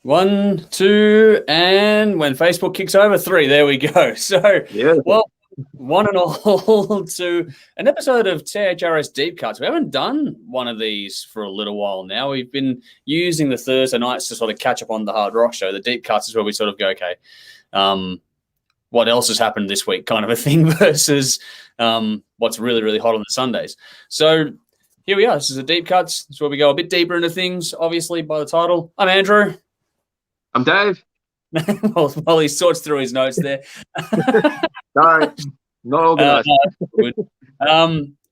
1, 2, and when Facebook kicks over, 3. There we go. So, Yeah. well, one and all to an episode of THRS Deep Cuts. We haven't done one of these for a little while now. We've been using the Thursday nights to sort of catch up on the hard rock show. The Deep Cuts is where we sort of go, okay, what else has happened this week kind of a thing versus what's really, really hot on the Sundays. So here we are. This is the Deep Cuts. This is where we go a bit deeper into things, obviously, by the title. I'm Andrew. I'm Dave. While he sorts through his notes there. Sorry, not organised.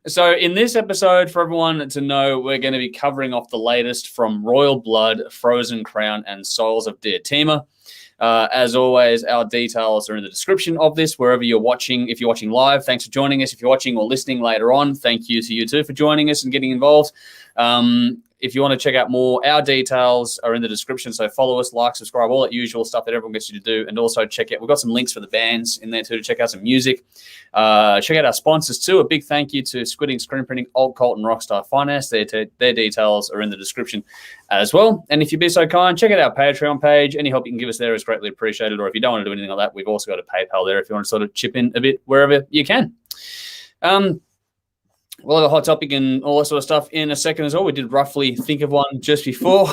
So in this episode, for everyone to know, we're going to be covering off the latest from Royal Blood, Frozen Crown, and Souls of Diotima. As always, our details are in the description of this, wherever you're watching. If you're watching live, thanks for joining us. If you're watching or listening later on, thank you to you too for joining us and getting involved. If you want to check out more, our details are in the description. So follow us, like, subscribe, all that usual stuff that everyone gets you to do. And also check out, we've got some links for the bands in there too to check out some music. Check out our sponsors too. A big thank you to Squidding Screen Printing, Alt Cult, and Rockstar Finance. Their details are in the description as well. And if you'd be so kind, check out our Patreon page. Any help you can give us there is greatly appreciated. Or if you don't want to do anything like that, we've also got a PayPal there if you want to sort of chip in a bit wherever you can. We'll have a hot topic and all that sort of stuff in a second as well. We did roughly think of one just before.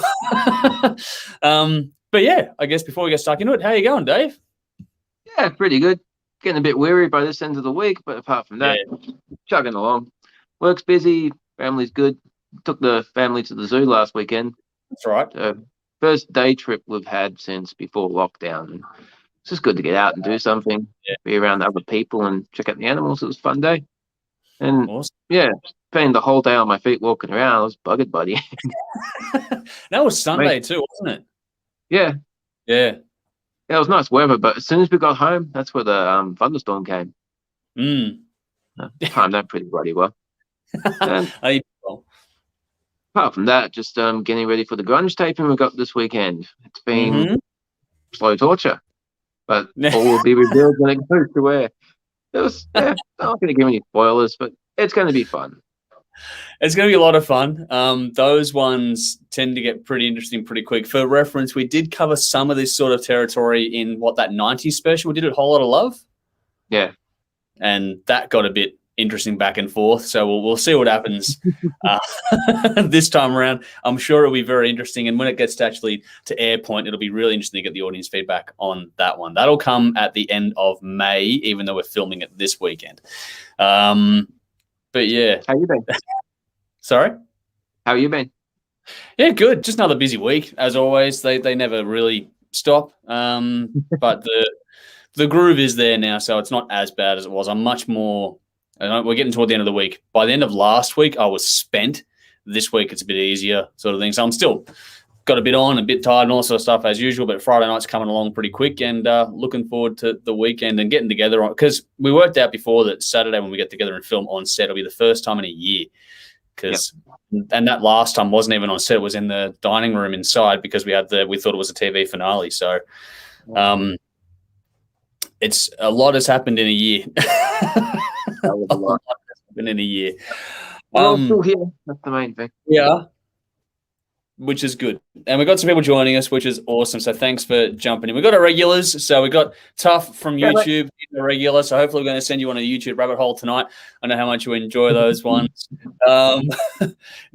But yeah, I guess before we get stuck into it, how you going, Dave? Yeah, pretty good. Getting a bit weary by this end of the week, but apart from that, chugging along. Work's busy, family's good. Took the family to the zoo last weekend. That's right. First day trip we've had since before lockdown. It's just good to get out and do something, be around other people and check out the animals. It was a fun day. And awesome. Yeah, spending the whole day on my feet walking around. I was buggered, buddy. That was Sunday too, wasn't it? Yeah. Yeah, it was nice weather, but as soon as we got home, that's where the thunderstorm came. Timed that pretty bloody well. And apart from that, just getting ready for the grunge taping we got this weekend. It's been slow torture, but all will be revealed when it goes to air. It was, I'm not going to give any spoilers, but it's going to be fun. It's going to be a lot of fun. Those ones tend to get pretty interesting pretty quick. For reference, we did cover some of this sort of territory in that 90s special we did at Whole Lot of Love. Yeah. And that got a bit interesting back and forth. So we'll see what happens this time around. I'm sure it'll be very interesting. And when it gets to air point, it'll be really interesting to get the audience feedback on that one. That'll come at the end of May, even though we're filming it this weekend. But yeah. How you been? Sorry? How you been? Yeah, good. Just another busy week, as always. They never really stop. But the groove is there now, so it's not as bad as it was. I'm much more... we're getting toward the end of the week. By the end of last week, I was spent. This week, it's a bit easier sort of thing. So I'm still got a bit on, a bit tired and all sort of stuff as usual, but Friday night's coming along pretty quick and looking forward to the weekend and getting together. Because we worked out before that Saturday when we get together and film on set, it'll be the first time in a year. And that last time wasn't even on set. It was in the dining room inside because we thought it was a TV finale. So it's a lot has happened in a year. That was a lot. Been in a year. Well, I'm still here. That's the main thing. Yeah, which is good. And we've got some people joining us, which is awesome. So thanks for jumping in. We've got our regulars. So we've got Tough from YouTube, a regular. So hopefully we're going to send you on a YouTube rabbit hole tonight. I know how much you enjoy those ones.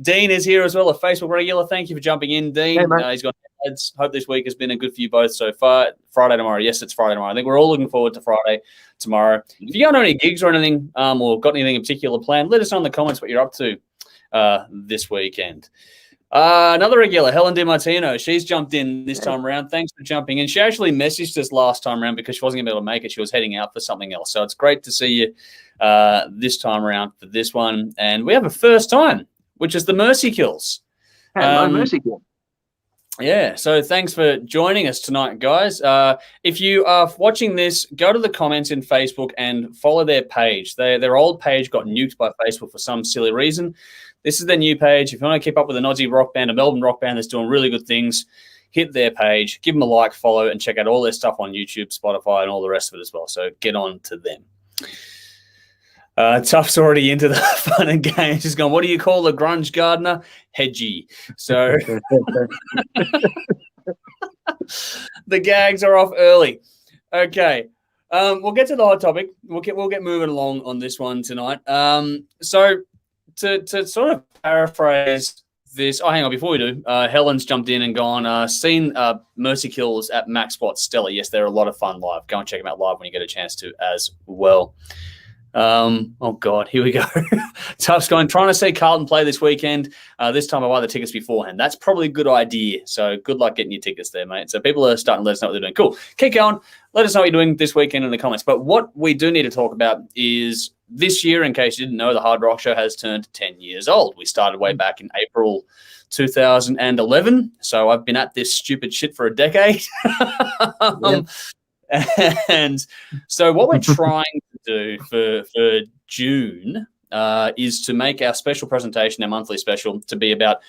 Dean is here as well, a Facebook regular. Thank you for jumping in, Dean. Hey, he's got heads. Hope this week has been a good for you both so far. Friday tomorrow. Yes, it's Friday tomorrow. I think we're all looking forward to Friday tomorrow. If you don't know any gigs or anything or got anything in particular planned, let us know in the comments what you're up to this weekend. Another regular, Helen DiMartino. She's jumped in this time around. Thanks for jumping in. She actually messaged us last time around because she wasn't going to be able to make it. She was heading out for something else. So it's great to see you this time around for this one. And we have a first time, which is the Mercy Kills. Hello, Mercy Kills. Yeah, so thanks for joining us tonight, guys. If you are watching this, go to the comments in Facebook and follow their page. Their old page got nuked by Facebook for some silly reason. This is their new page. If you want to keep up with an Aussie rock band, a Melbourne rock band that's doing really good things, hit their page, give them a like, follow, and check out all their stuff on YouTube, Spotify, and all the rest of it as well. So get on to them. Tough's already into the fun and games. He's gone, what do you call a grunge gardener? Hedgie. So The gags are off early. Okay. We'll get to the hot topic. We'll get moving along on this one tonight. So to sort of paraphrase this. Oh, hang on. Before we do, Helen's jumped in and gone. Seen Mercy Kills at Max Spot Stella. Yes, they're a lot of fun live. Go and check them out live when you get a chance to as well. Oh God, here we go. Tuff's going, trying to see Carlton play this weekend. This time I buy the tickets beforehand. That's probably a good idea. So good luck getting your tickets there, mate. So people are starting to let us know what they're doing. Cool. Keep going. Let us know what you're doing this weekend in the comments. But what we do need to talk about is this year, in case you didn't know, the Hard Rock Show has turned 10 years old. We started way back in April 2011. So I've been at this stupid shit for a decade. And so what we're trying to do for June is to make our special presentation, our monthly special, to be about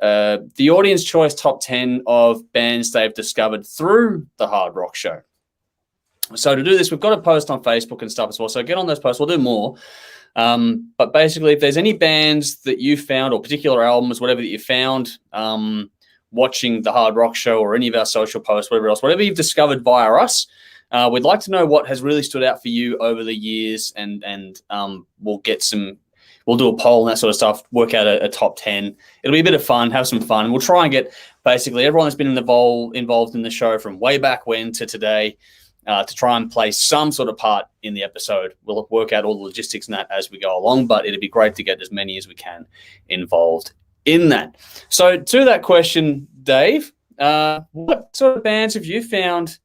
the audience choice top 10 of bands they've discovered through the Hard Rock Show. So to do this, we've got a post on Facebook and stuff as well. So get on those posts. We'll do more. But basically, if there's any bands that you found or particular albums, whatever that you found watching the Hard Rock Show or any of our social posts, whatever you've discovered via us, we'd like to know what has really stood out for you over the years, and we'll do a poll and that sort of stuff, work out a top 10. It'll be a bit of fun, have some fun. We'll try and get basically everyone that's been involved in the show from way back when to today to try and play some sort of part in the episode. We'll work out all the logistics and that as we go along, but it'd be great to get as many as we can involved in that. So to that question, Dave, what sort of bands have you found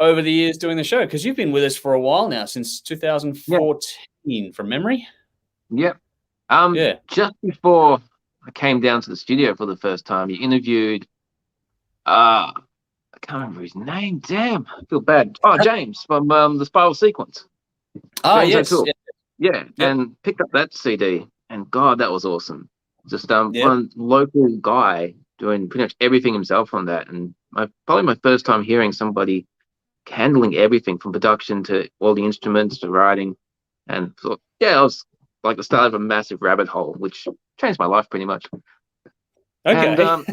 over the years doing the show? Because you've been with us for a while now, since 2014, from memory. Yep. Just before I came down to the studio for the first time, you interviewed, I can't remember his name. Damn, I feel bad. Oh, James from the Spiral Sequence. Oh, James yes. O'Toole. Yeah, and picked up that CD, and God, that was awesome. Just one local guy doing pretty much everything himself on that, and probably my first time hearing somebody handling everything from production to all the instruments to writing, and thought, it was like the start of a massive rabbit hole, which changed my life pretty much. Okay. And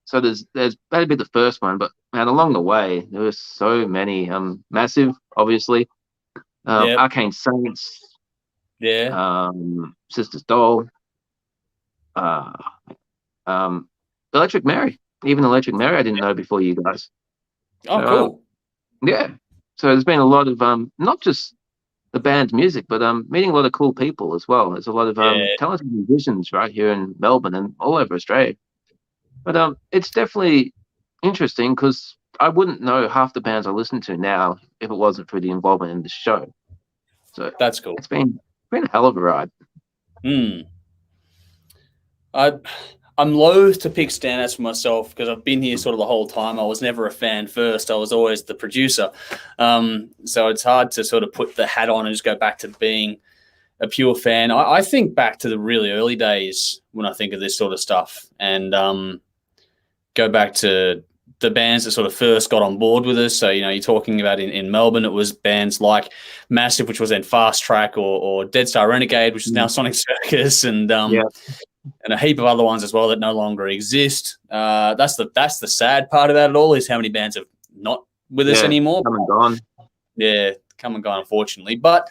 so that'd be the first one, but man, along the way there were so many. Massive, obviously, Arcane Saints, Sisters Doll, Electric Mary. Even Electric Mary I didn't know before you guys. Oh, cool. So there's been a lot of not just the band's music, but meeting a lot of cool people as well. There's a lot of talented musicians right here in Melbourne and all over Australia. But it's definitely interesting because I wouldn't know half the bands I listen to now if it wasn't for the involvement in the show. So that's cool. It's been a hell of a ride. I'm loath to pick standouts for myself because I've been here sort of the whole time. I was never a fan first. I was always the producer. So it's hard to sort of put the hat on and just go back to being a pure fan. I think back to the really early days when I think of this sort of stuff, and go back to the bands that sort of first got on board with us. So, you're talking about in Melbourne, it was bands like Massive, which was then Fast Track, or Dead Star Renegade, which is now Sonic Circus, and a heap of other ones as well that no longer exist. That's the sad part about it all, is how many bands are not with us anymore. Come and gone. Yeah, come and gone, unfortunately. But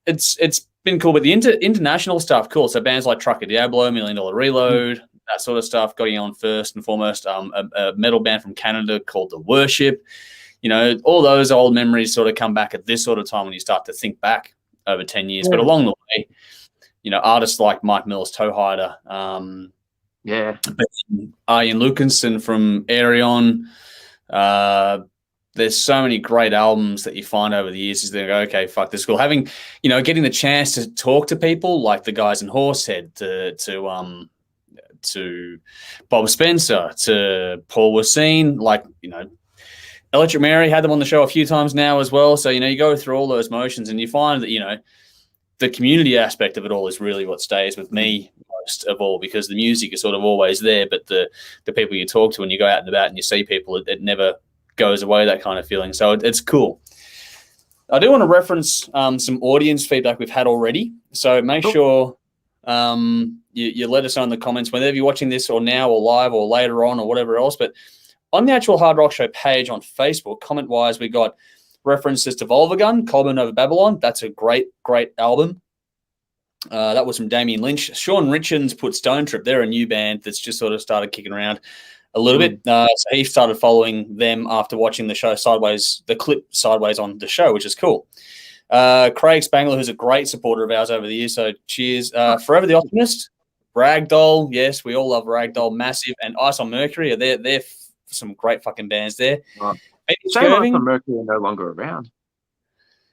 it's been cool. But the international stuff, cool. So bands like Trucker Diablo, $1 Million Reload, that sort of stuff, got you on first and foremost. A metal band from Canada called The Worship. All those old memories sort of come back at this sort of time when you start to think back over 10 years. But along the way, artists like Mike Mills, Toehider, Arjen Lucanson from Aerion. There's so many great albums that you find over the years. Is they go, okay, fuck, this is cool. Having, getting the chance to talk to people like the guys in Horsehead, to Bob Spencer, to Paul Wassine, like, Electric Mary, had them on the show a few times now as well. So, you go through all those motions and you find that, the community aspect of it all is really what stays with me most of all, because the music is sort of always there, but the people you talk to when you go out and about and you see people, it never goes away, that kind of feeling. So it's cool. I do want to reference some audience feedback we've had already. So make sure you let us know in the comments whenever you're watching this, or now or live or later on or whatever else. But on the actual Hard Rock Show page on Facebook, comment-wise, we got references to Volvagun, Coleman Over Babylon. That's a great, great album. That was from Damien Lynch. Sean Richards put Stone Trip. They're a new band that's just sort of started kicking around a little bit. So he started following them after watching the show Sideways, the clip Sideways on the show, which is cool. Craig Spangler, who's a great supporter of ours over the years, so cheers. Forever the Optimist, Ragdoll, yes, we all love Ragdoll, massive, and Ice on Mercury. They're some great fucking bands there. Right. Shame Ice on Mercury are no longer around.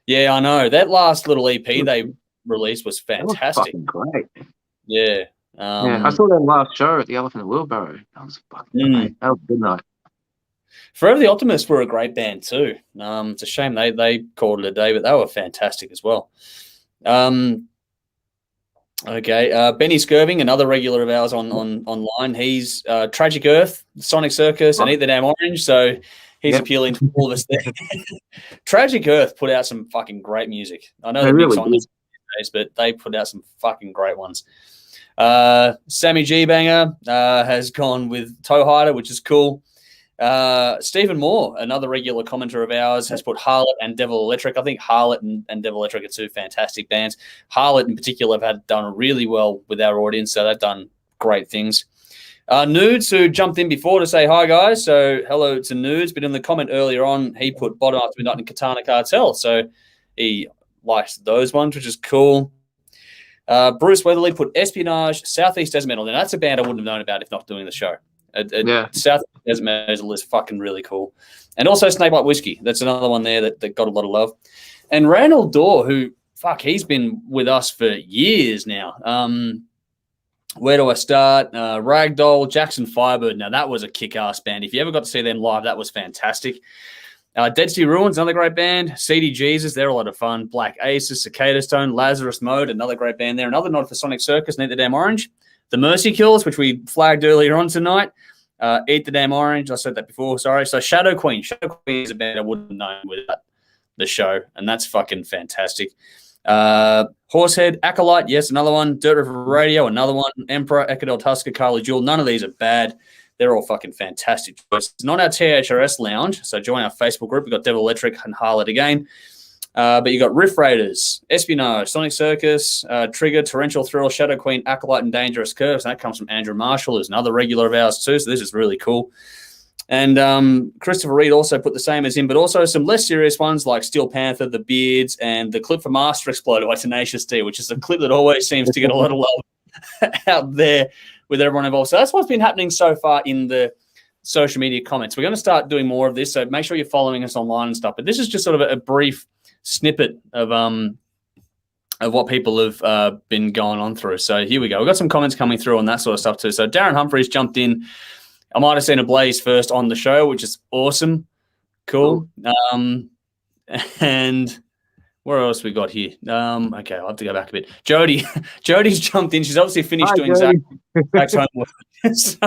Yeah, I know. That last little EP they released was fantastic. That was fucking great. Yeah. I saw that last show at the Elephant and Wheelbarrow. That was fucking great. That was a good night. Forever the Optimists were a great band too. It's a shame they called it a day, but they were fantastic as well. Okay, Benny Skirving, another regular of ours online. He's Tragic Earth, Sonic Circus, and Eat the Damn Orange. So he's appealing to all of us there. Tragic Earth put out some fucking great music. I know they're really on these days, but they put out some fucking great ones. Sammy G Banger has gone with Toe Hider, which is cool. Stephen Moore, another regular commenter of ours, has put Harlot and Devil Electric. I think Harlot and Devil Electric are two fantastic bands. Harlot in particular have done really well with our audience, so they've done great things. Nudes, who jumped in before to say hi, guys. So hello to Nudes, but in the comment earlier on, he put Bottom After Midnight and Katana Cartel, so he likes those ones, which is cool. Bruce Weatherly put Espionage, Southeast Desert Metal. Now, that's a band I wouldn't have known about if not doing the show. South Desert Metal is fucking really cool. And also Snakebite Whiskey. That's another one there that got a lot of love. And Randall Dorr, who, he's been with us for years now. Where do I start? Ragdoll, Jackson Firebird. Now, that was a kick-ass band. If you ever got to see them live, that was fantastic. Dead Sea Ruins, another great band. CD Jesus, they're a lot of fun. Black Aces, Cicada Stone, Lazarus Mode, another great band there. Another nod for Sonic Circus, Eat the Damn Orange. The Mercy Kills, which we flagged earlier on tonight. Eat the Damn Orange. I said that before, sorry. So Shadow Queen. Shadow Queen is a band I wouldn't have known without the show, and that's fucking fantastic. Horsehead, Acolyte, yes, another one. Dirt River Radio, another one. Emperor, Echo del Tusker, Carly Jewel. None of these are bad. They're all fucking fantastic choices. Not our THRS lounge, so join our Facebook group. We've got Devil Electric and Harlot again. But you got Riff Raiders, Espionage, Sonic Circus, Trigger, Torrential Thrill, Shadow Queen, Acolyte, and Dangerous Curves. And that comes from Andrew Marshall, who's another regular of ours too, so this is really cool. And Christopher Reed also put the same as him, but also some less serious ones like Steel Panther, The Beards, and the clip for Master Exploder by Tenacious D, which is a clip that always seems to get a lot of love out there with everyone involved. So that's what's been happening so far in the social media comments. We're going to start doing more of this, so make sure you're following us online and stuff. But this is just sort of a brief snippet of what people have been going on through. So here we go. We've got some comments coming through on that sort of stuff too. So Darren Humphreys jumped in. I might have seen a Blaze first on the show, which is awesome. Cool. And where else we got here? Okay, I'll have to go back a bit. Jody's jumped in. She's obviously finished doing Zach's homework. So,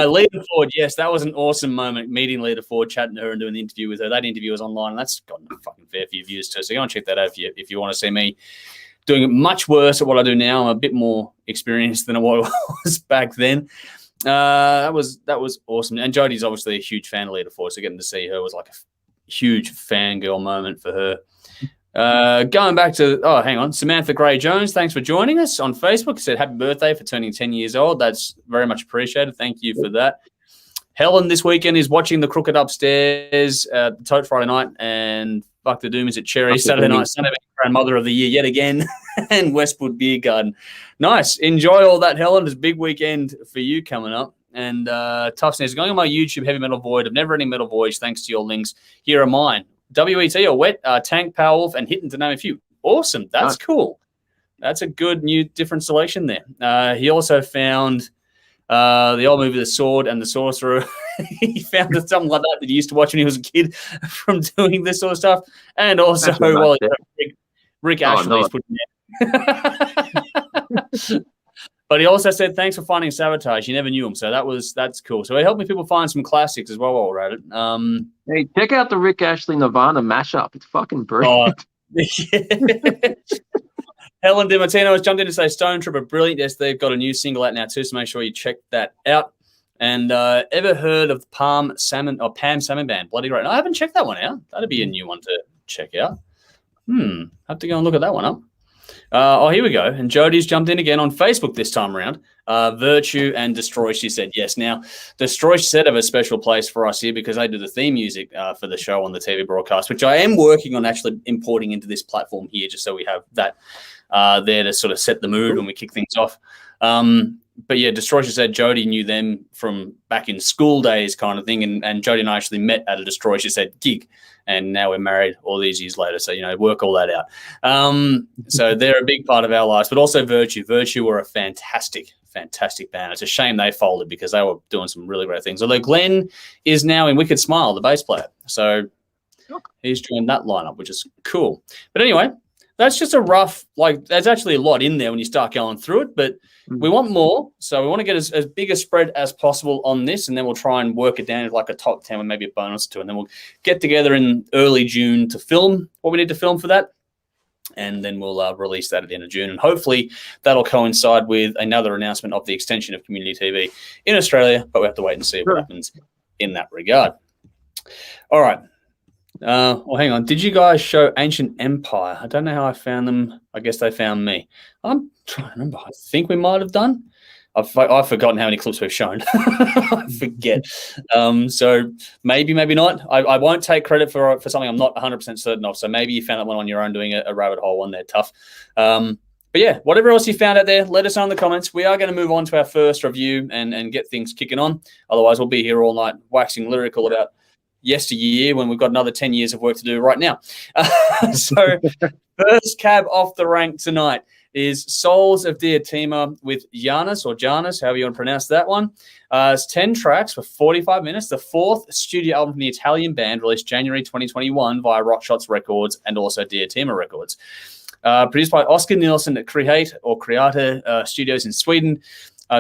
Lita Ford, yes, that was an awesome moment, meeting Lita Ford, chatting to her and doing the interview with her. That interview was online, and that's gotten a fucking fair few views too. So go and check that out if you want to see me doing it much worse at what I do now. I'm a bit more experienced than what I was back then. That was awesome. And Jody's obviously a huge fan of Lita Ford, so getting to see her was like a huge fangirl moment for her. Going back to, hang on, Samantha Gray Jones, thanks for joining us on Facebook. Said happy birthday for turning 10 years old. That's very much appreciated. Thank you for that. Helen this weekend is watching The Crooked upstairs the Tote Friday night, and Fuck the Doom is at Cherry Saturday night, Sunday Grandmother of the Year yet again, and Westwood Beer Garden. Nice. Enjoy all that, Helen. It's a big weekend for you coming up. And Tough Snares, going on my YouTube Heavy Metal Void of Never Ending Metal Voyage, thanks to your links. Here are mine. WET or Wet, Tank, Powerwolf, and Hitting to name a few. Awesome. That's cool. That's a good new different selection there. He also found the old movie The Sword and the Sorcerer. He found something like that he used to watch when he was a kid from doing this sort of stuff. And also Rick Ashley's putting it. But he also said, thanks for finding Sabotage. You never knew him, so that's cool. So it helped me people find some classics as well while we're at it. Hey, check out the Rick Ashley Nirvana mashup. It's fucking brilliant. Helen DiMartino has jumped in to say Stone Trip are brilliant. Yes, they've got a new single out now too, so make sure you check that out. And ever heard of Palm Salmon or Pam Salmon Band? Bloody great. No, I haven't checked that one out. That'd be a new one to check out. Have to go and look at that one up. Here we go. And Jodie's jumped in again on Facebook this time around. Virtue and Destroy, she said yes. Now, Destroy said have a special place for us here because they do the theme music for the show on the TV broadcast, which I am working on actually importing into this platform here just so we have that there to sort of set the mood when we kick things off. But yeah, Destroy said Jodie knew them from back in school days kind of thing. And Jodie and I actually met at a Destroy, she said, gig. And now we're married all these years later. So, work all that out. So they're a big part of our lives, but also Virtue. Virtue were a fantastic band. It's a shame they folded because they were doing some really great things. Although Glenn is now in Wicked Smile, the bass player. So he's joined that lineup, which is cool. But anyway, that's just a rough, there's actually a lot in there when you start going through it, but we want more. So we want to get as big a spread as possible on this, and then we'll try and work it down to like a top 10 with maybe a bonus or two, and then we'll get together in early June to film what we need to film for that, and then we'll release that at the end of June, and hopefully that'll coincide with another announcement of the extension of community TV in Australia, but we have to wait and see what happens in that regard. All right. Well, hang on. Did you guys show Ancient Empire? I don't know how I found them. I guess they found me. I'm trying to remember. I think we might have done. I've forgotten how many clips we've shown. I forget. So maybe not. I won't take credit for something I'm not 100% certain of. So maybe you found that one on your own doing a rabbit hole one there. Tough. But yeah, whatever else you found out there, let us know in the comments. We are going to move on to our first review and get things kicking on. Otherwise, we'll be here all night waxing lyrical about yesteryear when we've got another 10 years of work to do right now. So first cab off the rank tonight is Souls of Diotima with Janus, however you want to pronounce that one. It's 10 tracks for 45 minutes, the fourth studio album from the Italian band, released January 2021 via Rockshots Records and also Diotima Records. Produced by Oscar Nilsson at Create Studios in Sweden.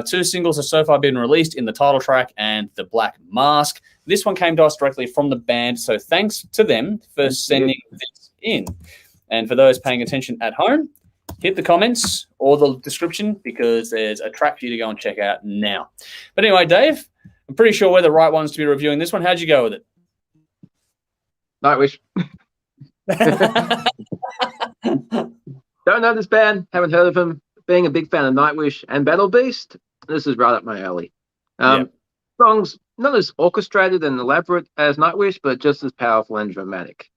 2 singles have so far been released in the title track and The Black Mask. This one came to us directly from the band, so thanks to them for sending this in. And for those paying attention at home, hit the comments or the description because there's a track for you to go and check out now. But anyway, Dave, I'm pretty sure we're the right ones to be reviewing this one. How'd you go with it? Nightwish. Don't know this band, haven't heard of them. Being a big fan of Nightwish and Battle Beast, this is right up my alley. Songs not as orchestrated and elaborate as Nightwish, but just as powerful and dramatic.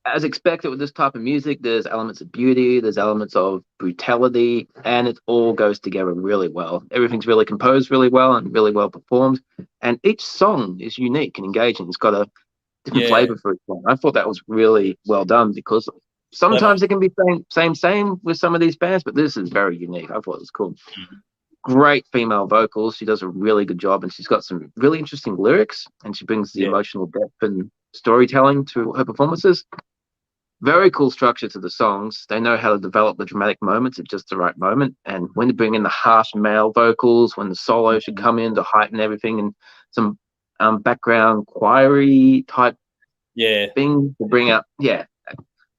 As expected with this type of music, there's elements of beauty, there's elements of brutality, and it all goes together really well. Everything's really composed really well and really well performed, and each song is unique and engaging. It's got a different flavor for each one. I thought that was really well done because sometimes it can be same with some of these bands, but this is very unique. I thought it was cool. Great female vocals. She does a really good job, and she's got some really interesting lyrics, and she brings the emotional depth and storytelling to her performances. Very cool structure to the songs. They know how to develop the dramatic moments at just the right moment, and when to bring in the harsh male vocals, when the solo should come in to heighten everything, and some background choir-y type thing to bring up.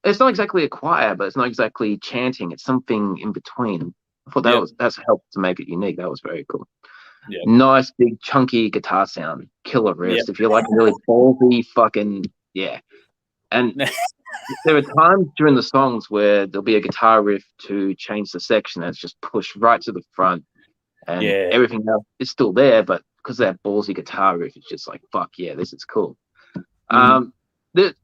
It's not exactly a choir, but it's not exactly chanting. It's something in between. I thought that's helped to make it unique. That was very cool. Nice big chunky guitar sound, killer riffs. If you like really ballsy fucking and there are times during the songs where there'll be a guitar riff to change the section that's just pushed right to the front, and everything else is still there, but because of that ballsy guitar riff, it's just like fuck yeah, this is cool.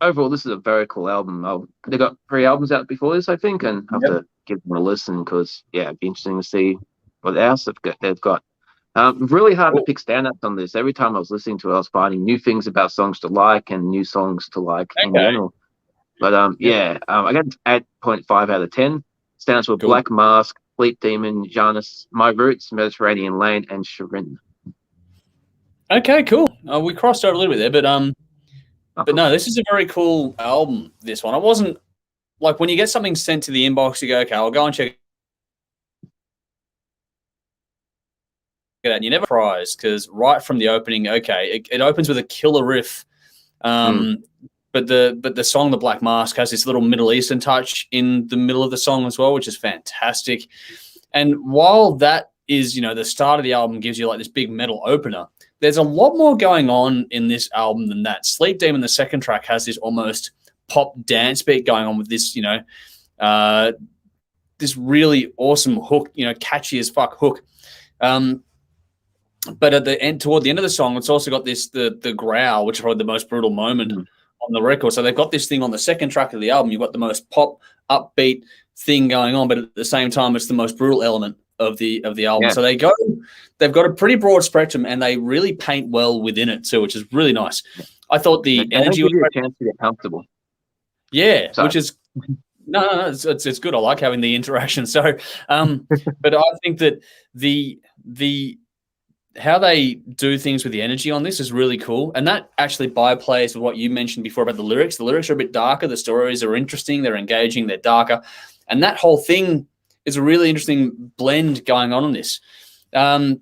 Overall, this is a very cool album. They got 3 albums out before this, I think, and I have to give them a listen because it'd be interesting to see what else they've got. Really hard to pick standouts on this. Every time I was listening to it, I was finding new things about songs to like and new songs to like in general. But I got 8.5 out of 10. Stands with Black Mask, Fleet Demon, Janus, My Roots, Mediterranean Lane, and Shirin. Okay, cool. We crossed over a little bit there, but no, this is a very cool album, this one. I wasn't, like, when you get something sent to the inbox, you go, okay, I'll go and check it out. And you never surprised because right from the opening, it opens with a killer riff. But the song, The Black Mask, has this little Middle Eastern touch in the middle of the song as well, which is fantastic. And while that is, the start of the album gives you like this big metal opener. There's a lot more going on in this album than that. Sleep Demon, the second track, has this almost pop dance beat going on with this, this really awesome hook, catchy as fuck hook. But at the end, toward the end of the song, it's also got this the growl, which is probably the most brutal moment on the record. So they've got this thing on the second track of the album. You've got the most pop upbeat thing going on, but at the same time, it's the most brutal element of the album. Yeah. So they've got a pretty broad spectrum, and they really paint well within it too, which is really nice. I thought the energy was a chance to get comfortable. Yeah, which is no, it's good. I like having the interaction. So, but I think that the how they do things with the energy on this is really cool. And that actually byplays with what you mentioned before about the lyrics. The lyrics are a bit darker. The stories are interesting. They're engaging. They're darker. And that whole thing is a really interesting blend going on in this. I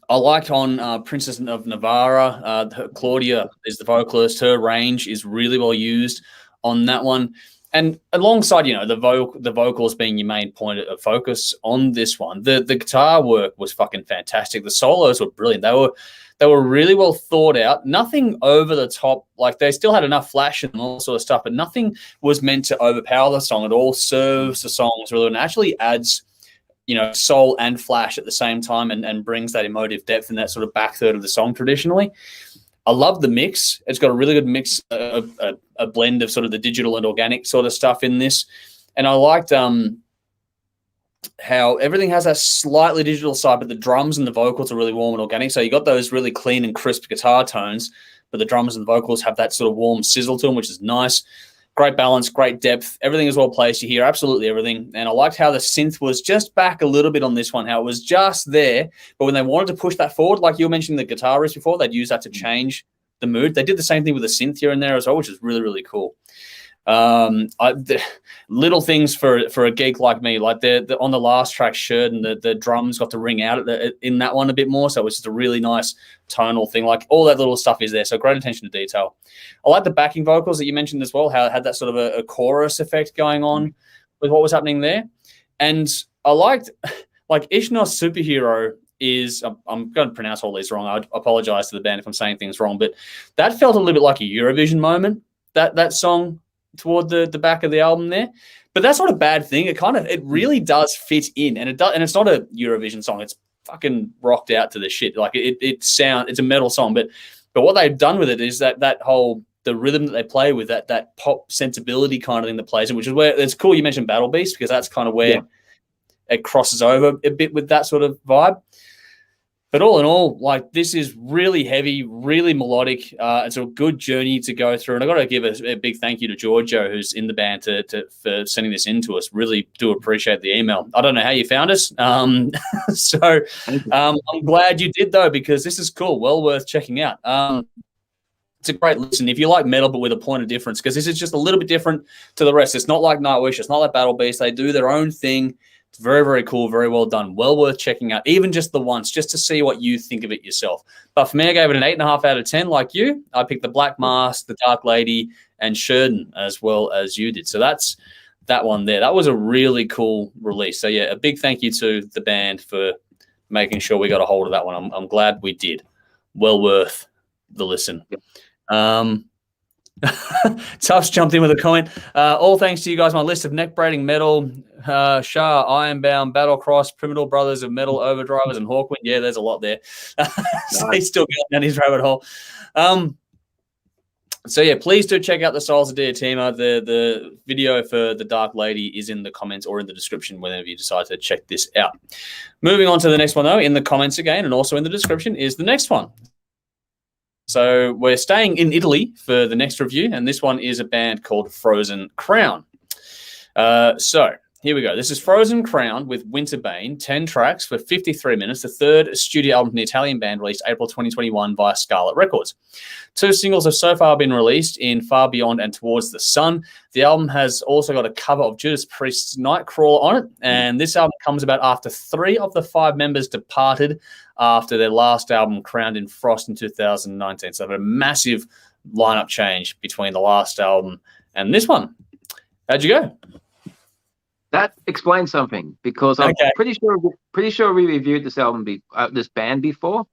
liked on Princess of Navarre. Claudia is the vocalist. Her range is really well used on that one. And alongside, the vocals being your main point of focus on this one, the guitar work was fucking fantastic. The solos were brilliant. They were really well thought out. Nothing over the top. Like, they still had enough flash and all sort of stuff, but nothing was meant to overpower the song. It all serves the songs really, and actually adds, soul and flash at the same time, and brings that emotive depth in that sort of back third of the song traditionally. I love the mix. It's got a really good mix, a blend of sort of the digital and organic sort of stuff in this. And I liked how everything has a slightly digital side, but the drums and the vocals are really warm and organic. So you got those really clean and crisp guitar tones, but the drums and the vocals have that sort of warm sizzle to them, which is nice. Great balance, great depth. Everything is well placed. You hear absolutely everything. And I liked how the synth was just back a little bit on this one, how it was just there. But when they wanted to push that forward, like you were mentioning the guitar riff before, they'd use that to change the mood. They did the same thing with the synth here and there as well, which is really, really cool. Little things for a geek like me, like the on the last track, Sheridan, the drums got to ring out in that one a bit more, so it was just a really nice tonal thing. Like, all that little stuff is there, so great attention to detail. I like the backing vocals that you mentioned as well, how it had that sort of a chorus effect going on with what was happening there. And I liked, like, Ishnos Superhero is, I'm going to pronounce all these wrong, I apologize to the band if I'm saying things wrong, but that felt a little bit like a Eurovision moment, that song toward the back of the album there. But that's not a bad thing. It really does fit in, and it's not a Eurovision song. It's fucking rocked out to the shit. Like, it's a metal song, but what they've done with it is that whole, the rhythm that they play with, that pop sensibility kind of thing that plays in, which is where it's cool you mentioned Battle Beast, because that's kind of where it crosses over a bit with that sort of vibe. But all in all, like, this is really heavy, really melodic. It's a good journey to go through. And I've got to give a big thank you to Giorgio, who's in the band, for sending this in to us. Really do appreciate the email. I don't know how you found us. I'm glad you did, though, because this is cool. Well worth checking out. It's a great listen if you like metal, but with a point of difference, because this is just a little bit different to the rest. It's not like Nightwish. It's not like Battle Beast. They do their own thing. It's very, very cool, very well done, well worth checking out, even just the once, just to see what you think of it yourself. But for me, I gave it an 8.5 out of 10 like you. I picked the Black Mask, the Dark Lady, and Sheridan as well as you did. So that's that one there. That was a really cool release. So, yeah, a big thank you to the band for making sure we got a hold of that one. I'm glad we did. Well worth the listen. Tuff's jumped in with a comment. All thanks to you guys. My list of neck braiding metal, Shah, Ironbound, Battlecross, Primital Brothers of Metal, Overdrivers, and Hawkwind. Yeah, there's a lot there. So he's still going down his rabbit hole. So yeah, please do check out the Souls of Diotima. The video for the Dark Lady is in the comments or in the description whenever you decide to check this out. Moving on to the next one, though, in the comments again and also in the description is the next one. So we're staying in Italy for the next review, and this one is a band called Frozen Crown. So here we go. This is Frozen Crown with Winterbane, 10 tracks for 53 minutes, the third studio album from the Italian band, released April 2021 via Scarlet Records. 2 singles have so far been released in Far Beyond and Towards the Sun. The album has also got a cover of Judas Priest's Nightcrawler on it, and this album comes about after 3 of the 5 members departed after their last album, Crowned in Frost, in 2019. So a massive lineup change between the last album and this one. How'd you go? that explains something, because I'm pretty sure we reviewed this album, this band before,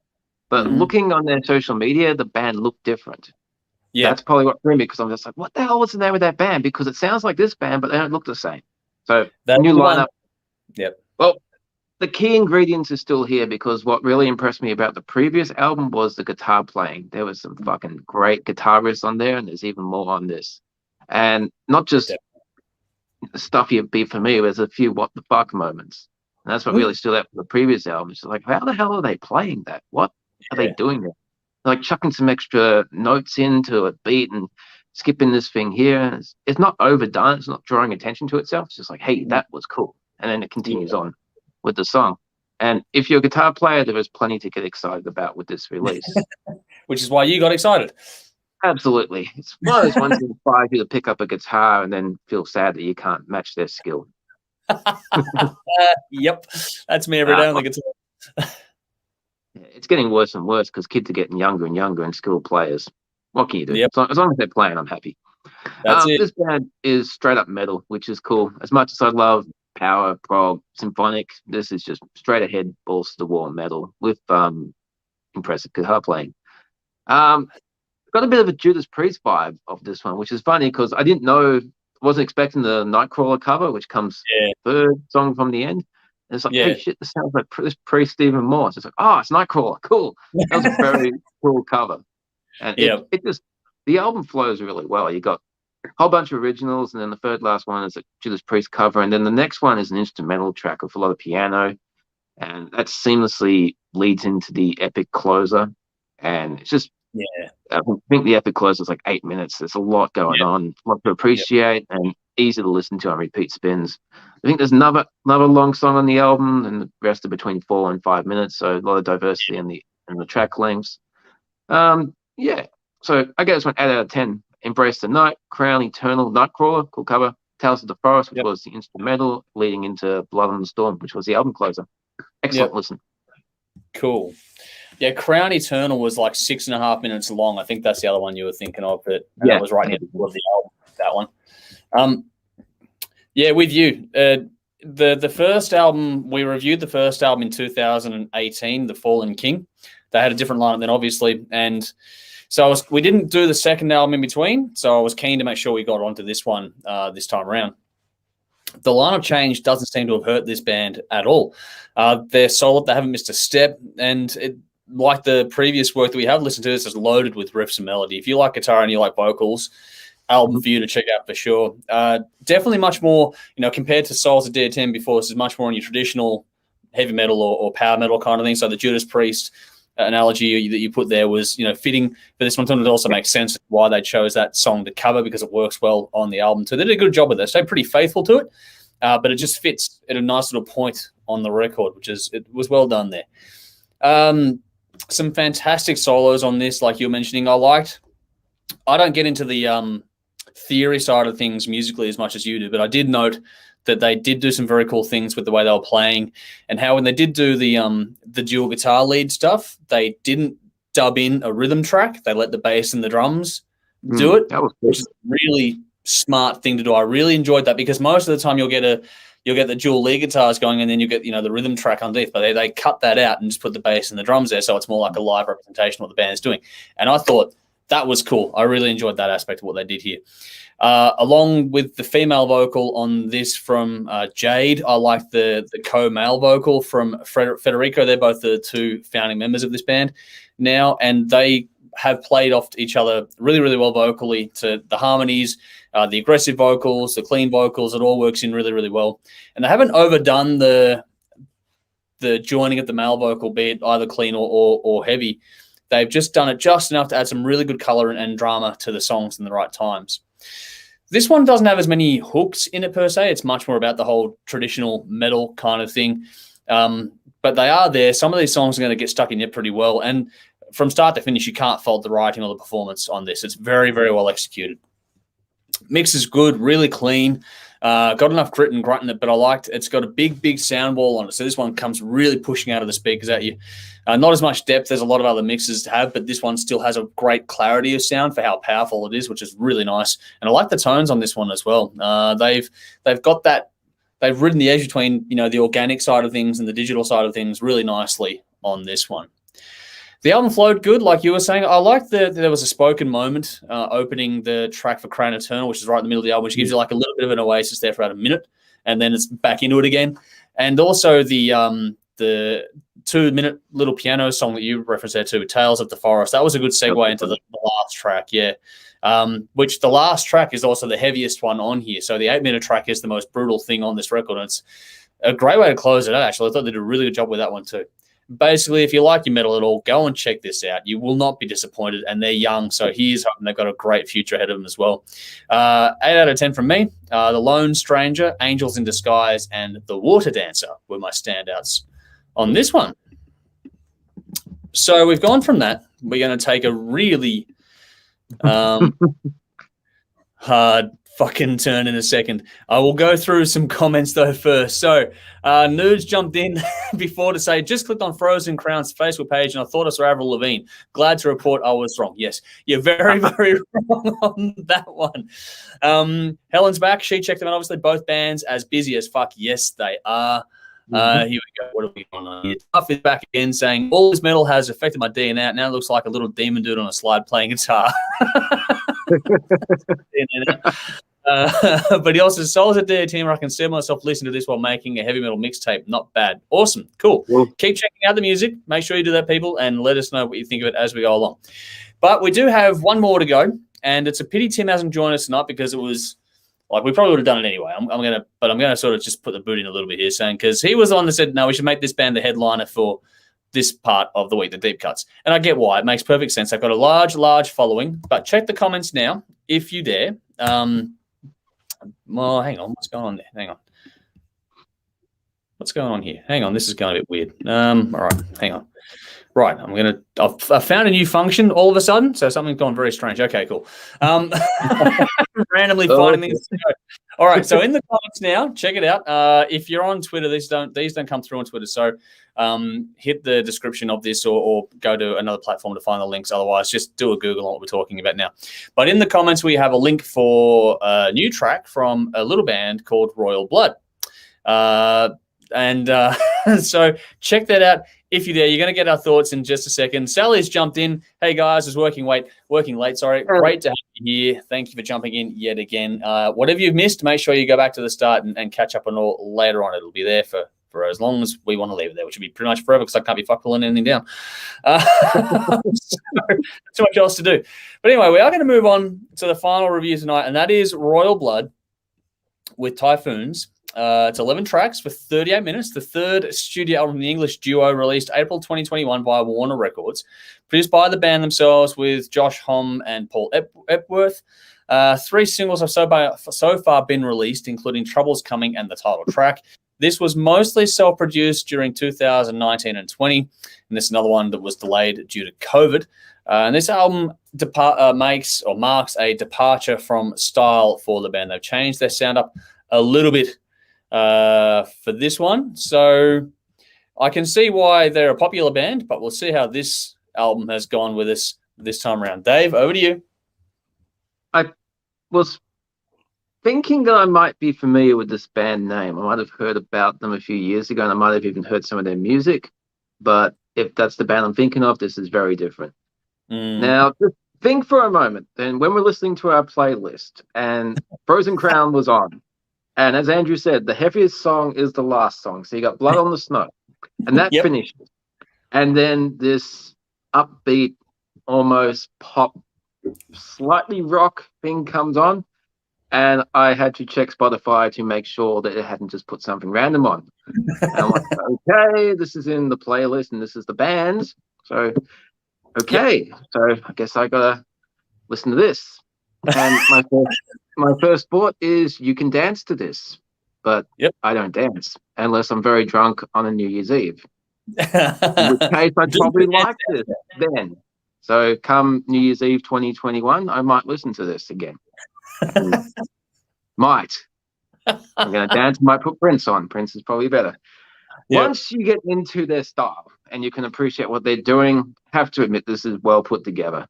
but looking on their social media, the band looked different. Yeah, that's probably what threw me, because I'm just like, what the hell was the name of that band? Because it sounds like this band, but they don't look the same. So new lineup. Yep. Well, the key ingredients is still here, because what really impressed me about the previous album was the guitar playing. There was some fucking great guitar riffs on there, and there's even more on this. And not just stuff you'd be familiar with, a few what the fuck moments. And that's what really stood out from the previous album. It's like, how the hell are they playing that? What are they doing there? Like chucking some extra notes into a beat and skipping this thing here. It's not overdone. It's not drawing attention to itself. It's just like, hey, that was cool. And then it continues on with the song. And if you're a guitar player, there is plenty to get excited about with this release. Which is why you got excited. Absolutely. It's one of those ones that inspires you to pick up a guitar and then feel sad that you can't match their skill. Yep. That's me every day on the guitar. It's getting worse and worse, because kids are getting younger and younger and skilled players. What can you do? Yep. As long as they're playing, I'm happy. This band is straight up metal, which is cool. As much as I love power, prog, symphonic, this is just straight ahead, balls to the wall metal with impressive guitar playing. Got a bit of a Judas Priest vibe of this one, which is funny, because I wasn't expecting the Nightcrawler cover, which comes third song from the end. And it's like, hey, shit, this sounds like this Priest even more. So it's like, it's Nightcrawler, cool. That was a very cool cover. And it just, the album flows really well. You got a whole bunch of originals, and then the third last one is a Judas Priest cover, and then the next one is an instrumental track with a lot of piano, and that seamlessly leads into the epic closer. And it's just, I think the epic closer is like 8 minutes. There's a lot going on, a lot to appreciate, and easy to listen to on repeat spins. I think there's another long song on the album, and the rest are between 4 and 5 minutes, so a lot of diversity in the track lengths. So I gave this one 8 out of 10. Embrace the Night, Crown Eternal, Nightcrawler, cool cover. Tales of the Forest, which was the instrumental, leading into Blood on the Storm, which was the album closer. Excellent listen. Cool. Yeah, Crown Eternal was like 6.5 minutes long. I think that's the other one you were thinking of, but that was right near the middle of the album, that one. With you. The first album, we reviewed the first album in 2018, The Fallen King. They had a different lineup then, obviously, and so we didn't do the second album in between, so I was keen to make sure we got onto this one this time around. The lineup change doesn't seem to have hurt this band at all. They're solid. They haven't missed a step, and like the previous work that we have listened to, this is loaded with riffs and melody. If you like guitar and you like vocals, album for you to check out for sure. Definitely much more, compared to Souls of Diotima before, this is much more on your traditional heavy metal or power metal kind of thing. So the Judas Priest analogy that you put there was, fitting for this one. It also makes sense why they chose that song to cover, because it works well on the album too. They did a good job with it. Stayed pretty faithful to it, but it just fits at a nice little point on the record, it was well done there. Some fantastic solos on this, like you were mentioning, I liked. I don't get into the theory side of things musically as much as you do, but I did note that they did do some very cool things with the way they were playing, and how when they did do the dual guitar lead stuff, they didn't dub in a rhythm track. They let the bass and the drums do it, which is a really smart thing to do. I really enjoyed that, because most of the time you'll get the dual lead guitars going, and then you get the rhythm track underneath, but they cut that out and just put the bass and the drums there, so it's more like a live representation of what the band's doing. And I thought that was cool. I really enjoyed that aspect of what they did here. Along with the female vocal on this from Jade, I like the co-male vocal from Federico. They're both the two founding members of this band now, and they have played off each other really, really well vocally, to the harmonies, the aggressive vocals, the clean vocals. It all works in really, really well. And they haven't overdone the joining of the male vocal, be it either clean or heavy. They've just done it just enough to add some really good color and drama to the songs in the right times. This one doesn't have as many hooks in it per se. It's much more about the whole traditional metal kind of thing. But they are there. Some of these songs are going to get stuck in there pretty well. And from start to finish, you can't fault the writing or the performance on this. It's very, very well executed. Mix is good, really clean. Got enough grit and grunt in it, but I liked it's got a big sound wall on it. So this one comes really pushing out of the speakers at you. Not as much depth as a lot of other mixes have, but this one still has a great clarity of sound for how powerful it is, which is really nice. And I like the tones on this one as well. They've got that they've ridden the edge between, the organic side of things and the digital side of things really nicely on this one. The album flowed good, like you were saying. I like that there was a spoken moment opening the track for Crown Eternal, which is right in the middle of the album, which gives you like a little bit of an oasis there for about a minute, and then it's back into it again. And also the 2-minute little piano song that you referenced there too, Tales of the Forest. That was a good segue into the last track, yeah. Which the last track is also the heaviest one on here. So the 8-minute track is the most brutal thing on this record, and it's a great way to close it out, actually. I thought they did a really good job with that one too. Basically, if you like your metal at all, go and check this out. You will not be disappointed, and they're young, so here's hoping they've got a great future ahead of them as well. 8 out of 10 from me. The Lone Stranger, Angels in Disguise, and The Water Dancer were my standouts on this one. So we've gone from that. We're going to take a really hard fucking turn in a second. I will go through some comments though first. So Nudes jumped in before to say, just clicked on Frozen Crown's Facebook page and I thought I saw Avril Lavigne. Glad to report I was wrong. Yes, you're very, very wrong on that one. Helen's back. She checked them out. Obviously, both bands as busy as fuck. Yes, they are. Here we go. What are we on here? Tuff is back again saying, all this metal has affected my DNA. Now it looks like a little demon dude on a slide playing guitar. But he also says, Souls of Diotima, I can see myself listening to this while making a heavy metal mixtape. Not bad. Awesome. Cool. Well, keep checking out the music. Make sure you do that, people, and let us know what you think of it as we go along. But we do have one more to go, and it's a pity Tim hasn't joined us tonight because it was like we probably would have done it anyway. I'm gonna sort of just put the boot in a little bit here, saying because he was the one that said no, we should make this band the headliner for this part of the week, the deep cuts, and I get why. It makes perfect sense. They've got a large following. But check the comments now if you dare. Well, hang on. What's going on there? Hang on. What's going on here? Hang on. This is going a bit weird. All right. Hang on. Right. I've found a new function all of a sudden. So something's gone very strange. Okay, cool. Randomly finding things. All right. So in the comments now, check it out. If you're on Twitter, these don't come through on Twitter. So hit the description of this or go to another platform to find the links. Otherwise, just do a Google on what we're talking about now. But in the comments, we have a link for a new track from a little band called Royal Blood. So check that out. If you're there, you're going to get our thoughts in just a second. Sally's jumped in. Hey, guys, was working late. Sorry. Great to have you here. Thank you for jumping in yet again. Whatever you've missed, make sure you go back to the start and catch up on all later on. It'll be there for as long as we want to leave it there, which will be pretty much forever because I can't be pulling anything down. So, too much else to do. But anyway, we are going to move on to the final review tonight, and that is Royal Blood with Typhoons. It's 11 tracks for 38 minutes. The third studio album from the English duo released April 2021 via Warner Records. Produced by the band themselves with Josh Homme and Paul Epworth. 3 singles have so far been released, including Trouble's Coming and the title track. This was mostly self-produced during 2019 and 20. And this is another one that was delayed due to COVID. And this album marks a departure from style for the band. They've changed their sound up a little bit for this one. So I can see why they're a popular band, but we'll see how this album has gone with us this time around. Dave, over to you. I was thinking that I might be familiar with this band name. I might have heard about them a few years ago, and I might have even heard some of their music. But if that's the band I'm thinking of, this is very different. Now, just think for a moment, then when we're listening to our playlist and Frozen Crown was on, and as Andrew said, the heaviest song is the last song. So you got Blood on the Snow, and that finishes. And then this upbeat, almost pop, slightly rock thing comes on. And I had to check Spotify to make sure that it hadn't just put something random on. And I'm like, okay, this is in the playlist and this is the band. So, okay. So I guess I got to listen to this. And my first thought is you can dance to this, but I don't dance unless I'm very drunk on a New Year's Eve. In which case I'd probably like this then. So come New Year's Eve 2021, I might listen to this again. Might. I'm going to dance, might put Prince on. Prince is probably better. Once you get into their style and you can appreciate what they're doing, have to admit this is well put together.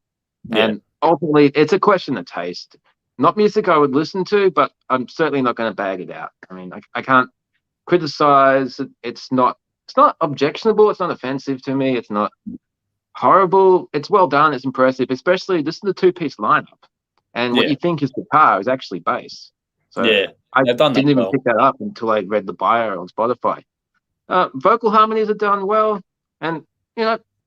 And ultimately, it's a question of taste. Not music I would listen to, but I'm certainly not going to bag it out. I mean, I can't criticize. It's not objectionable. It's not offensive to me. It's not horrible. It's well done. It's impressive. Especially this is the two-piece lineup, and what you think is guitar is actually bass. So I didn't even pick that up until I read the bio on Spotify. Vocal harmonies are done well, and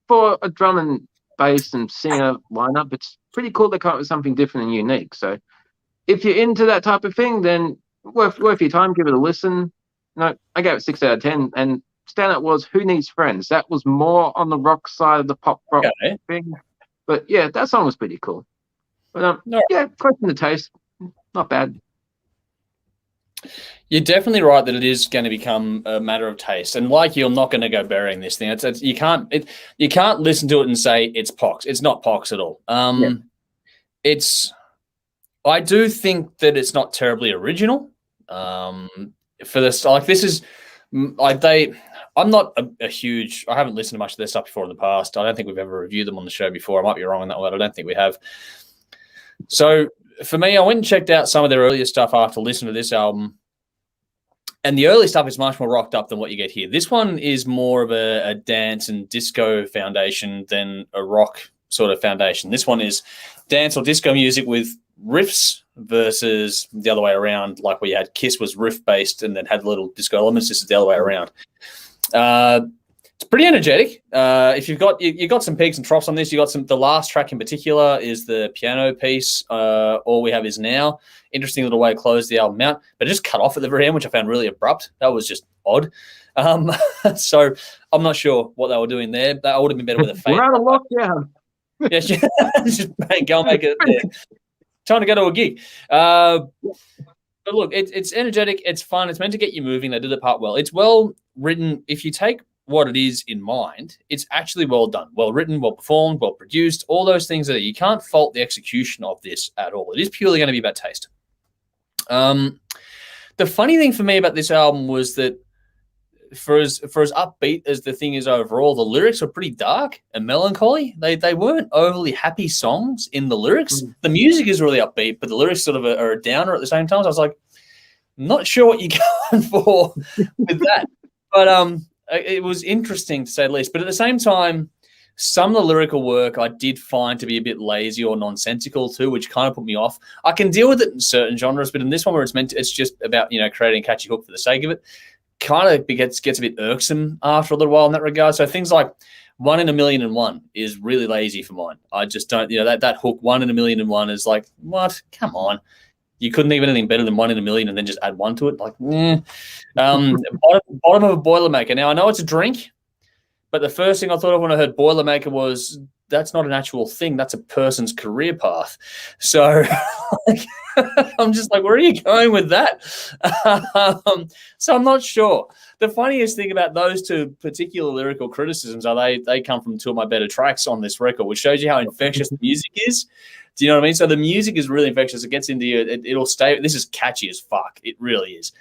for a drum and bass and singer lineup, it's pretty cool to come up with something different and unique. So if you're into that type of thing, then worth your time. Give it a listen. I gave it 6 out of 10, and standout was Who Needs Friends. That was more on the rock side of the pop rock thing, but yeah, that song was pretty cool. But question the taste, not bad. You're definitely right that it is going to become a matter of taste, and like you're not going to go burying this thing. You can't listen to it and say it's Pox. It's not Pox at all. I do think that it's not terribly original. For this, I'm not a huge. I haven't listened to much of their stuff before in the past. I don't think we've ever reviewed them on the show before. I might be wrong on that one. I don't think we have. So for me, I went and checked out some of their earlier stuff after listening to this album. And the early stuff is much more rocked up than what you get here. This one is more of a dance and disco foundation than a rock sort of foundation. This one is dance or disco music with riffs versus the other way around, like where you had Kiss was riff-based and then had little disco elements. This is the other way around. It's pretty energetic. If you got some peaks and troughs on this, you got the last track in particular is the piano piece. All We Have Is Now. Interesting little way to close the album out, but it just cut off at the very end, which I found really abrupt. That was just odd. So I'm not sure what they were doing there. That would have been better with a fade. We're out of lockdown. Yeah, just go and make it. Trying to go to a gig. But look, it's energetic. It's fun. It's meant to get you moving. They did the part well. It's well written. If you take what it is in mind, it's actually well done, well written, well performed, well produced, all those things that you can't fault the execution of this at all. It is purely going to be about taste. The funny thing for me about this album was that for as upbeat as the thing is overall, the lyrics are pretty dark and melancholy. They weren't overly happy songs in the lyrics. The music is really upbeat, but the lyrics sort of are a downer at the same time. So I was like, not sure what you're going for with that. But it was interesting to say the least. But at the same time, some of the lyrical work I did find to be a bit lazy or nonsensical too, which kind of put me off. I can deal with it in certain genres, but in this one where it's just about creating a catchy hook for the sake of it, kind of gets a bit irksome after a little while in that regard. So things like 1 in a Million and One is really lazy for mine. I just don't, that hook 1 in a Million and One is like, what? Come on. You couldn't think of anything better than 1 in a million and then just add one to it. Like, bottom of a Boilermaker. Now, I know it's a drink, but the first thing I thought of when I heard Boilermaker was that's not an actual thing. That's a person's career path. So I'm just like, where are you going with that? So I'm not sure. The funniest thing about those two particular lyrical criticisms are they come from two of my better tracks on this record, which shows you how infectious the music is. Do you know what I mean? So the music is really infectious. It gets into you. It'll stay. This is catchy as fuck. It really is.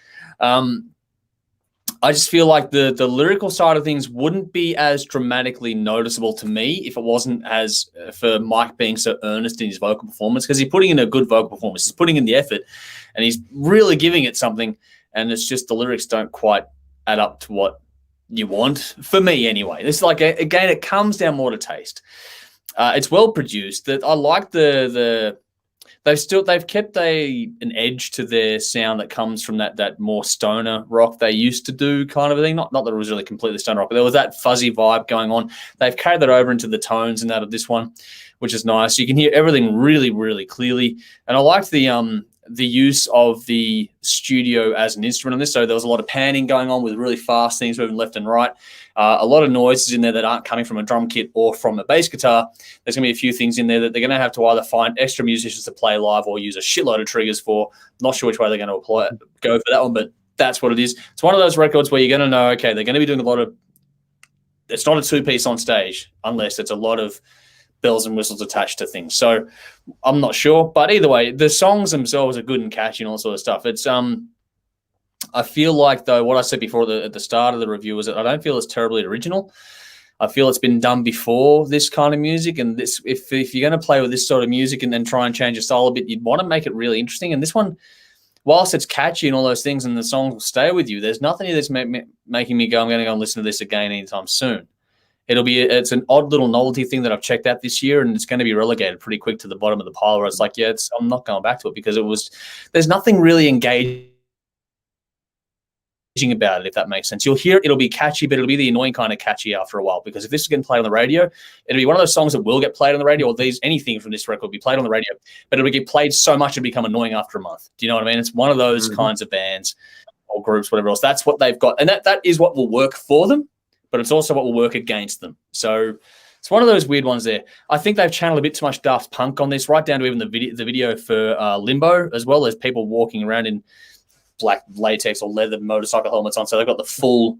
I just feel like the lyrical side of things wouldn't be as dramatically noticeable to me if it wasn't as for Mike being so earnest in his vocal performance, because he's putting in a good vocal performance. He's putting in the effort and he's really giving it something. And it's just the lyrics don't quite add up to what you want, for me anyway. It's like, again, it comes down more to taste. It's well produced. That I like they've kept an edge to their sound that comes from that more stoner rock they used to do, kind of a thing. Not that it was really completely stoner rock, but there was that fuzzy vibe going on. They've carried that over into the tones and that of this one, which is nice. You can hear everything really, really clearly. And I liked the use of the studio as an instrument on this. So there was a lot of panning going on with really fast things moving left and right. A lot of noises in there that aren't coming from a drum kit or from a bass guitar. There's going to be a few things in there that they're going to have to either find extra musicians to play live or use a shitload of triggers for. Not sure which way they're going to go for that one, but that's what it is. It's one of those records where you're going to know, okay, they're going to be doing a lot of – it's not a two-piece on stage unless it's a lot of bells and whistles attached to things. So I'm not sure. But either way, the songs themselves are good and catchy and all sort of stuff. It's I feel like, though, what I said before at the start of the review is that I don't feel it's terribly original. I feel it's been done before, this kind of music. And this, if you're going to play with this sort of music and then try and change your style a bit, you'd want to make it really interesting. And this one, whilst it's catchy and all those things and the songs will stay with you, there's nothing here that's making me go, I'm going to go and listen to this again anytime soon. It's an odd little novelty thing that I've checked out this year, and it's going to be relegated pretty quick to the bottom of the pile where it's like, yeah, I'm not going back to it because there's nothing really engaging about it, if that makes sense. You'll hear it, it'll be catchy, but it'll be the annoying kind of catchy after a while, because if this is getting played on the radio, it'll be one of those songs that will get played on the radio, or anything from this record will be played on the radio, but it'll get played so much it'll become annoying after a month. Do you know what I mean? It's one of those kinds of bands or groups, whatever else. That's what they've got, and that is what will work for them, but it's also what will work against them. So it's one of those weird ones there. I think they've channeled a bit too much Daft Punk on this, right down to even the video for Limbo, as well as people walking around in black latex or leather motorcycle helmets on. So they've got the full,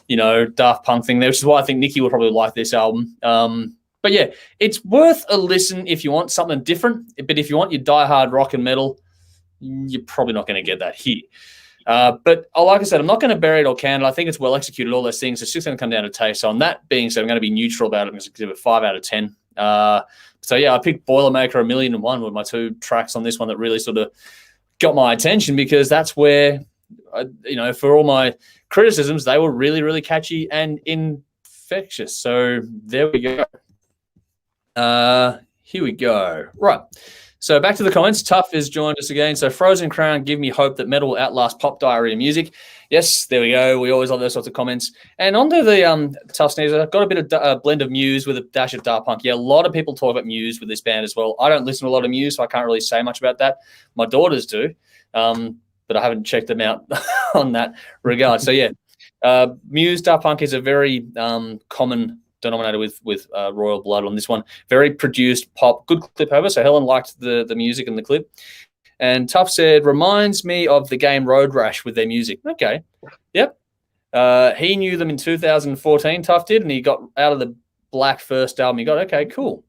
Daft Punk thing there, which is why I think Nikki would probably like this album. But yeah, it's worth a listen if you want something different. But if you want your diehard rock and metal, you're probably not going to get that here. But like I said, I'm not going to bury it or can it. I think it's well executed, all those things. It's just going to come down to taste. So on that being said, I'm going to be neutral about it. I'm going to give it 5 out of 10. So yeah, I picked Boilermaker 1,000,001 with my 2 tracks on this one that really sort of got my attention, because that's where, for all my criticisms, they were really, really catchy and infectious. So there we go. Here we go. Right. So back to the comments. Tough has joined us again. So Frozen Crown, give me hope that metal will outlast pop diarrhea music. Yes, there we go. We always love those sorts of comments. And onto the Tough Sneezer. Got a bit of blend of Muse with a dash of Daft Punk. Yeah, a lot of people talk about Muse with this band as well. I don't listen to a lot of Muse, so I can't really say much about that. My daughters do, but I haven't checked them out on that regard. So yeah, Muse, Daft Punk is a very common denominator with Royal Blood on this one. Very produced pop, good clip over. So Helen liked the music and the clip. And Tough said, reminds me of the game Road Rash with their music. Okay. Yep. He knew them in 2014, Tough did, and he got out of the Black first album. He got, okay, cool.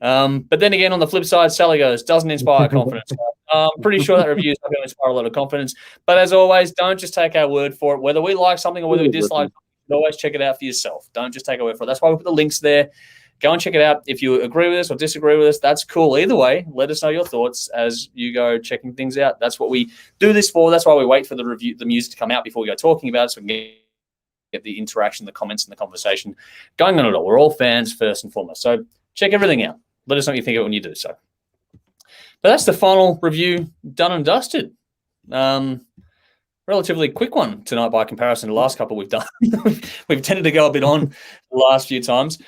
But then again, on the flip side, Sally goes, doesn't inspire confidence. I'm pretty sure that review is not going to inspire a lot of confidence. But as always, don't just take our word for it. Whether we like something or whether we dislike something, always check it out for yourself. Don't just take our word for it. That's why we put the links there. Go and check it out. If you agree with us or disagree with us, that's cool. Either way, let us know your thoughts as you go checking things out. That's what we do this for. That's why we wait for the music to come out before we go talking about it, so we can get the interaction, the comments, and the conversation going on at all. We're all fans first and foremost. So check everything out. Let us know what you think of it when you do so. But that's the final review done and dusted. Relatively quick one tonight by comparison to the last couple we've done. We've tended to go a bit on the last few times.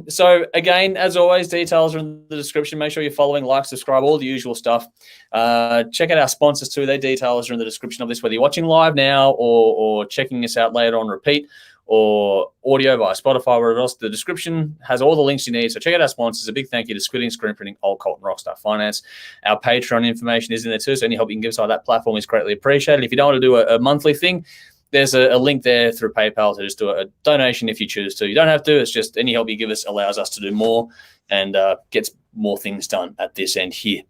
So again, as always, details are in the description. Make sure you're following, like, subscribe, all the usual stuff. Check out our sponsors too. Their details are in the description of this, whether you're watching live now or checking us out later on repeat, or audio via Spotify, wherever else. The description has all the links you need. So check out our sponsors. A big thank you to Squidding, Screen Printing, Old Cult, and Rockstar Finance. Our Patreon information is in there too, so any help you can give us on that platform is greatly appreciated. If you don't want to do a monthly thing, there's a link there through PayPal to just do a donation if you choose to. You don't have to. It's just any help you give us allows us to do more and gets more things done at this end here.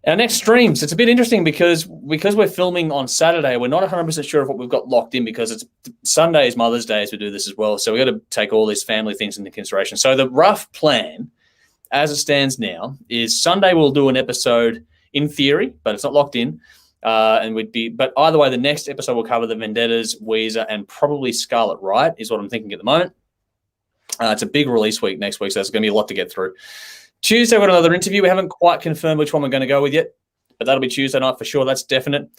Our next streams, it's a bit interesting because we're filming on Saturday, we're not 100% sure of what we've got locked in, because it's Sunday is Mother's Day as we do this as well. So we've got to take all these family things into consideration. So the rough plan, as it stands now, is Sunday we'll do an episode in theory, but it's not locked in. But either way, the next episode will cover the Vendettas, Weezer, and probably Scarlet Riot is what I'm thinking at the moment. It's a big release week next week, so there's going to be a lot to get through. Tuesday, we've got another interview. We haven't quite confirmed which one we're going to go with yet, but that'll be Tuesday night for sure. That's definite.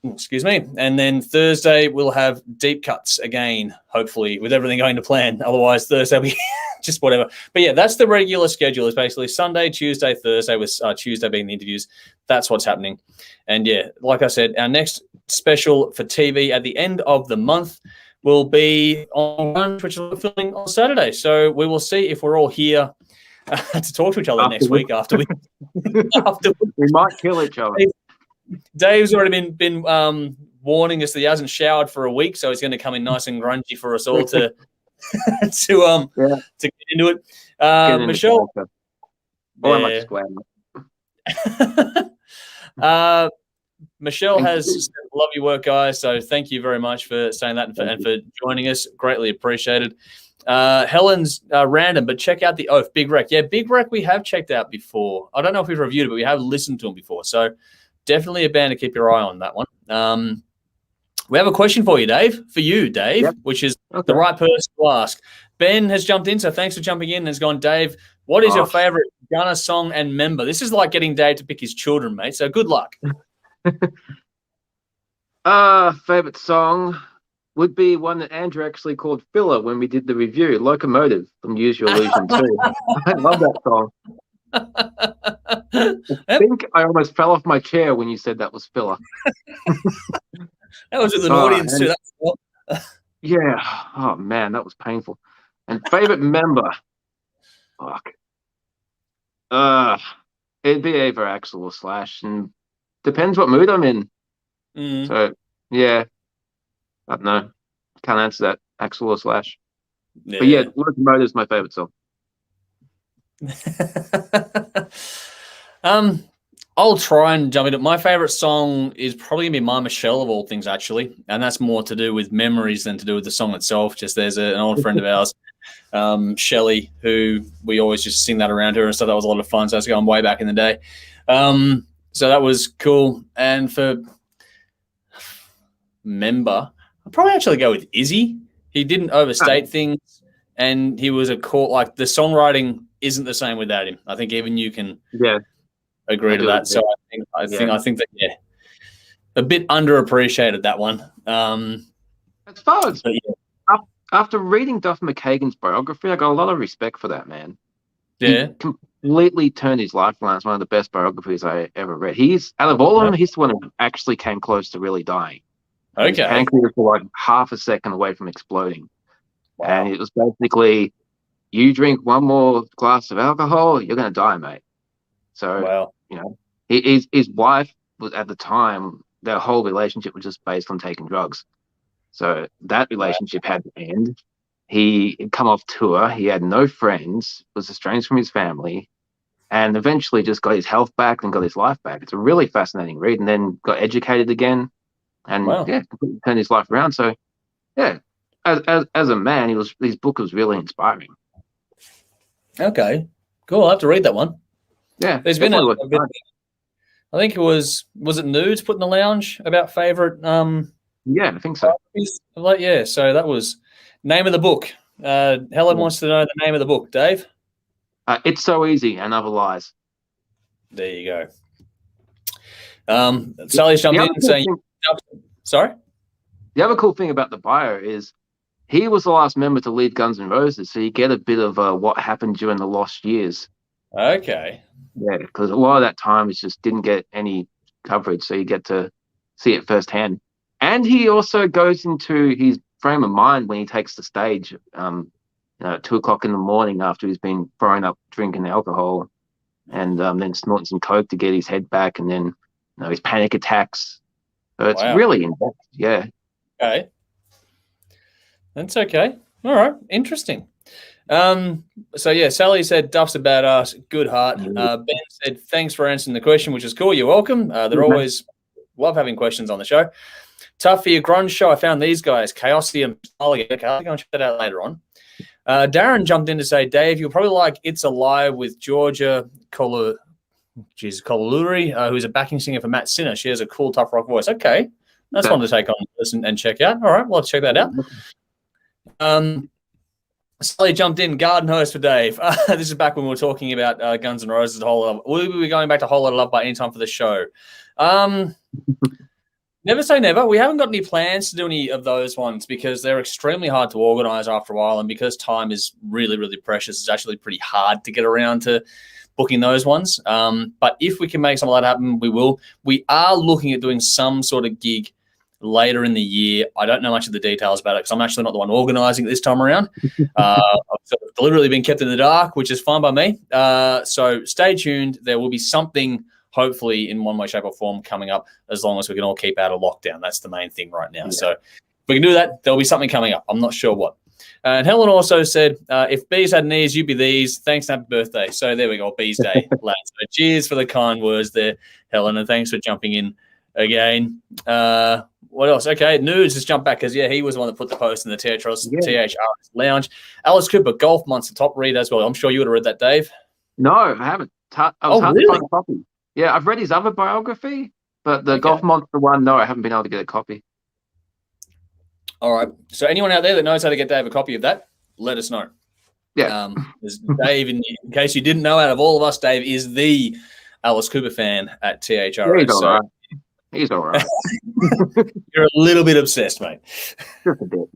Excuse me. And then Thursday, we'll have deep cuts again, hopefully, with everything going to plan. Otherwise, Thursday will be just whatever. But yeah, that's the regular schedule. It's basically Sunday, Tuesday, Thursday, with Tuesday being the interviews. That's what's happening. And yeah, like I said, our next special for TV at the end of the month will be on Grunge, which we're filming on Saturday. So we will see if we're all here to talk to each other next week after we we might kill each other. Dave's already been warning us that he hasn't showered for a week, so he's going to come in nice and grungy for us all to get into it. Michelle, Michelle has said, love your work, guys. So thank you very much for saying that and for joining us. Greatly appreciated. Helen's random, but check out the Oath, Big Wreck. Yeah, Big Wreck we have checked out before. I don't know if we've reviewed it, but we have listened to them before. So definitely a band to keep your eye on, that one. We have a question for you, Dave. For you, Dave, Yep. which is the right person to ask. Ben has jumped in, so thanks for jumping in and has gone, Dave, what is your favorite Gunner song and member? This is like getting Dave to pick his children, mate, so good luck. Favorite song would be one that Andrew actually called filler when we did the review, Locomotive from Use Your Illusion 2. I love that song. I think I almost fell off my chair when you said that was filler. That was with an audience too. Yeah. Oh man, that was painful. And favorite member. Fuck. It'd be either Axel or Slash, and depends what mood I'm in. So yeah, I don't know. Can't answer that. Axel or Slash. Yeah. But yeah, Locomotive is my favorite song. I'll try and jump into it. My favorite song is probably gonna be My Michelle of all things, actually, and that's more to do with memories than to do with the song itself. Just there's an old friend of ours, Shelley, who we always just sing that around her, and so that was a lot of fun. So that's going way back in the day. So that was cool. And for member, I'll probably actually go with Izzy. He didn't overstate things, and he was like the songwriting isn't the same without him. I think even you can agree to that. So I think that a bit underappreciated, that one. As far as after reading Duff McKagan's biography, I got a lot of respect for that man. Yeah, he completely turned his life around. It's one of the best biographies I ever read. He's out of all of them, he's the one who actually came close to really dying. Okay, his pancreas was like half a second away from exploding, and it was basically, you drink one more glass of alcohol, you're going to die, mate. So, you know, his wife was at the time, their whole relationship was just based on taking drugs. So that relationship had to end. He had come off tour. He had no friends, was estranged from his family, and eventually just got his health back and got his life back. It's a really fascinating read, and then got educated again and completely turned his life around. So, yeah, as a man, his book was really inspiring. Okay, cool. I'll have to read that one. Yeah, there's been a bit. I think it was it Nudes put in the lounge about favorite. Yeah, I think so. So that was name of the book. Helen wants to know the name of the book. Dave, It's So Easy and Other Lies. There you go. Sally's jumped in saying, "Sorry." The other cool thing about the bio is he was the last member to lead Guns N' Roses, so you get a bit of what happened during the lost years. Okay. Yeah, because a lot of that time it just didn't get any coverage, so you get to see it firsthand. And he also goes into his frame of mind when he takes the stage, at 2:00 in the morning after he's been throwing up drinking alcohol, and then snorting some coke to get his head back, and then his panic attacks. So it's really in-depth. Yeah. Okay. That's okay. All right. Interesting. So yeah, Sally said Duff's a badass, good heart. Ben said thanks for answering the question, which is cool. You're welcome. They're always love having questions on the show. Tough for your grunge show. I found these guys, Chaosium. Okay, I'll go and check that out later on. Darren jumped in to say, Dave, you'll probably like It's Alive with Georgia Coluluri, who's a backing singer for Matt Sinner. She has a cool, tough rock voice. Okay, that's one to take on, listen, and check out. All right, well, let's check that out. Sally jumped in, garden hose for Dave. This is back when we were talking about Guns N' Roses. Will we be going back to Whole Lotta Love by any time for the show? Never say never. We haven't got any plans to do any of those ones because they're extremely hard to organize after a while, and because time is really, really precious, it's actually pretty hard to get around to booking those ones. But if we can make some of that happen, we will. We are looking at doing some sort of gig later in the year. I don't know much of the details about it because I'm actually not the one organizing it this time around. I've sort of deliberately been kept in the dark, which is fine by me. So stay tuned. There will be something, hopefully, in one way, shape, or form coming up, as long as we can all keep out of lockdown. That's the main thing right now. Yeah. So if we can do that, there'll be something coming up. I'm not sure what. And Helen also said, if bees had knees, you'd be these. Thanks and happy birthday. So there we go, Bees Day, lads. So cheers for the kind words there, Helen, and thanks for jumping in again. What else? Okay, Nudes just jumped back because, he was the one that put the post in the THRS lounge. Alice Cooper, Golf Monster, top read as well. I'm sure you would have read that, Dave. No, I haven't. I was hard to find a copy. Yeah, I've read his other biography, But the Golf Monster one, no, I haven't been able to get a copy. All right. So anyone out there that knows how to get Dave a copy of that, let us know. Yeah. Dave, in case you didn't know, out of all of us, Dave is the Alice Cooper fan at THRS. He's all right. You're a little bit obsessed, mate. Just a bit.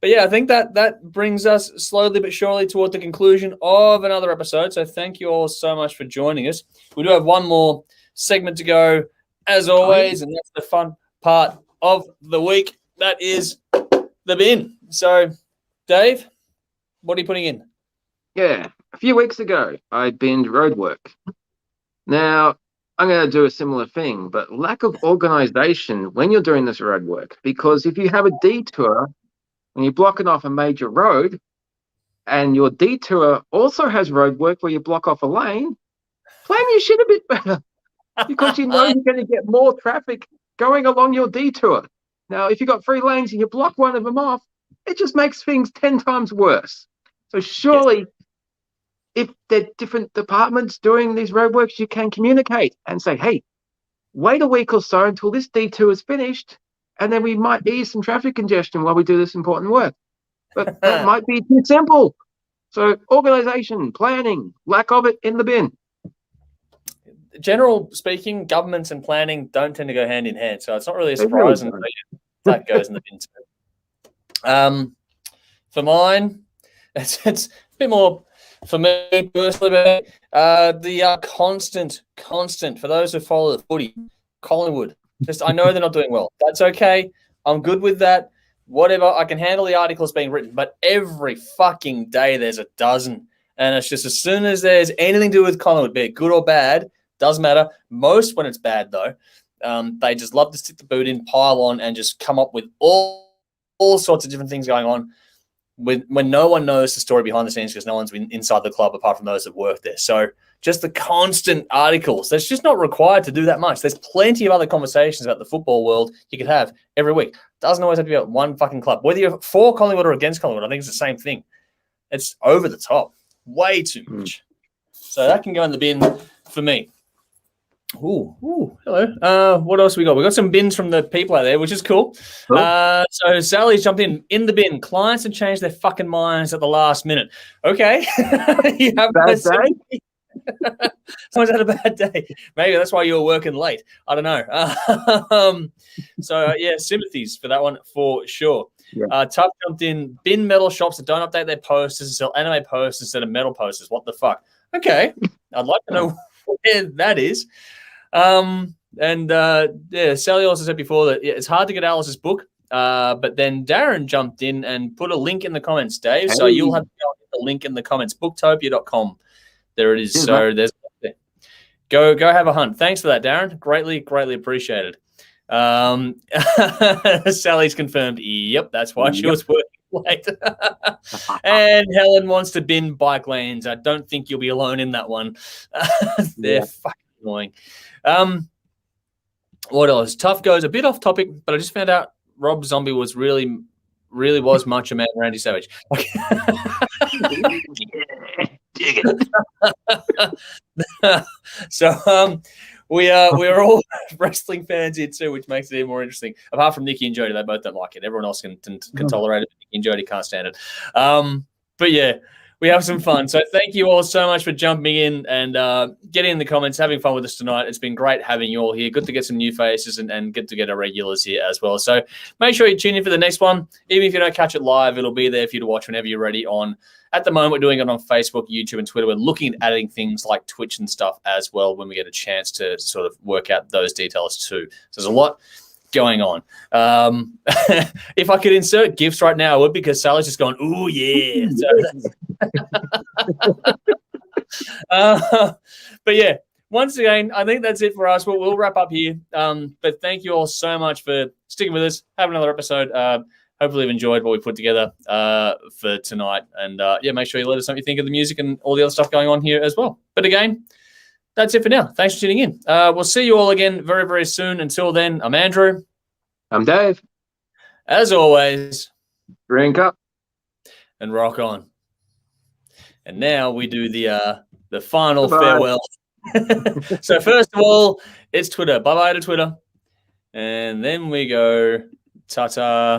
But yeah, I think that brings us slowly but surely toward the conclusion of another episode. So thank you all so much for joining us. We do have one more segment to go, as always, and that's the fun part of the week. That is the bin. So, Dave, what are you putting in? Yeah, a few weeks ago, I binned roadwork. Now, I'm going to do a similar thing, but lack of organization when you're doing this roadwork, because if you have a detour and you're blocking off a major road, and your detour also has roadwork where you block off a lane, plan your shit a bit better, because you know you're going to get more traffic going along your detour. Now, if you've got 3 lanes and you block one of them off, it just makes things 10 times worse. So surely, if they're different departments doing these roadworks, you can communicate and say, hey, wait a week or so until this detour is finished, and then we might ease some traffic congestion while we do this important work. But that might be too simple. So organization, planning, lack of it in the bin. General speaking, governments and planning don't tend to go hand in hand. So it's not really a surprise. And that goes in the bin too. For mine, it's a bit more for me personally. The constant for those who follow the footy, Collingwood. I know they're not doing well. That's okay. I'm good with that. Whatever. I can handle the articles being written, but every fucking day there's a dozen. And it's just as soon as there's anything to do with Collingwood, be it good or bad, doesn't matter. Most when it's bad, though, they just love to stick the boot in, pile on, and just come up with all sorts of different things going on when no one knows the story behind the scenes because no one's been inside the club apart from those that work there. So just the constant articles. That's just not required to do that much. There's plenty of other conversations about the football world you could have every week. Doesn't always have to be about one fucking club. Whether you're for Collingwood or against Collingwood, I think it's the same thing. It's over the top. Way too much. So that can go in the bin for me. Ooh, hello. What else we got? We got some bins from the people out there, which is cool. So Sally's jumped in the bin. Clients have changed their fucking minds at the last minute. Okay. You have bad day? Someone's had a bad day. Maybe that's why you were working late. I don't know. So sympathies for that one for sure. Yeah. Tough jumped in. Bin metal shops that don't update their posters and sell anime posters instead of metal posters. What the fuck? Okay. I'd like to know where that is. Sally also said before that it's hard to get Alice's book, but then Darren jumped in and put a link in the comments, Dave. Hey. So you'll have to go and get the link in the comments, booktopia.com. There it is. Yeah, so there's go have a hunt. Thanks for that, Darren. Greatly appreciated. Sally's confirmed. Yep, that's why she was working late. And Helen wants to bin bike lanes. I don't think you'll be alone in that one. They're fucking annoying. What else? Tough goes a bit off topic, but I just found out Rob Zombie was really was Macho Man Randy Savage. So we're all wrestling fans here too, which makes it even more interesting. Apart from Nikki and Jody, they both don't like it. Everyone else can tolerate it. Nikki and Jody can't stand it. But yeah, we have some fun. So thank you all so much for jumping in and getting in the comments, having fun with us tonight. It's been great having you all here. Good to get some new faces and good to get our regulars here as well. So make sure you tune in for the next one. Even if you don't catch it live, it'll be there for you to watch whenever you're ready on. At the moment, we're doing it on Facebook, YouTube, and Twitter. We're looking at adding things like Twitch and stuff as well when we get a chance to sort of work out those details too. So there's a lot going on. If I could insert gifts right now, I would, because Sally's just going, ooh, yeah. But yeah, once again, I think that's it for us. We'll wrap up here. But thank you all so much for sticking with us. Have another episode. Hopefully you've enjoyed what we put together for tonight. And make sure you let us know what you think of the music and all the other stuff going on here as well. But again, that's it for now. Thanks for tuning in. We'll see you all again very, very soon. Until then, I'm Andrew. I'm Dave. As always, drink up and rock on. And now we do the final farewell. So first of all, it's Twitter. Bye-bye to Twitter. And then we go ta-ta.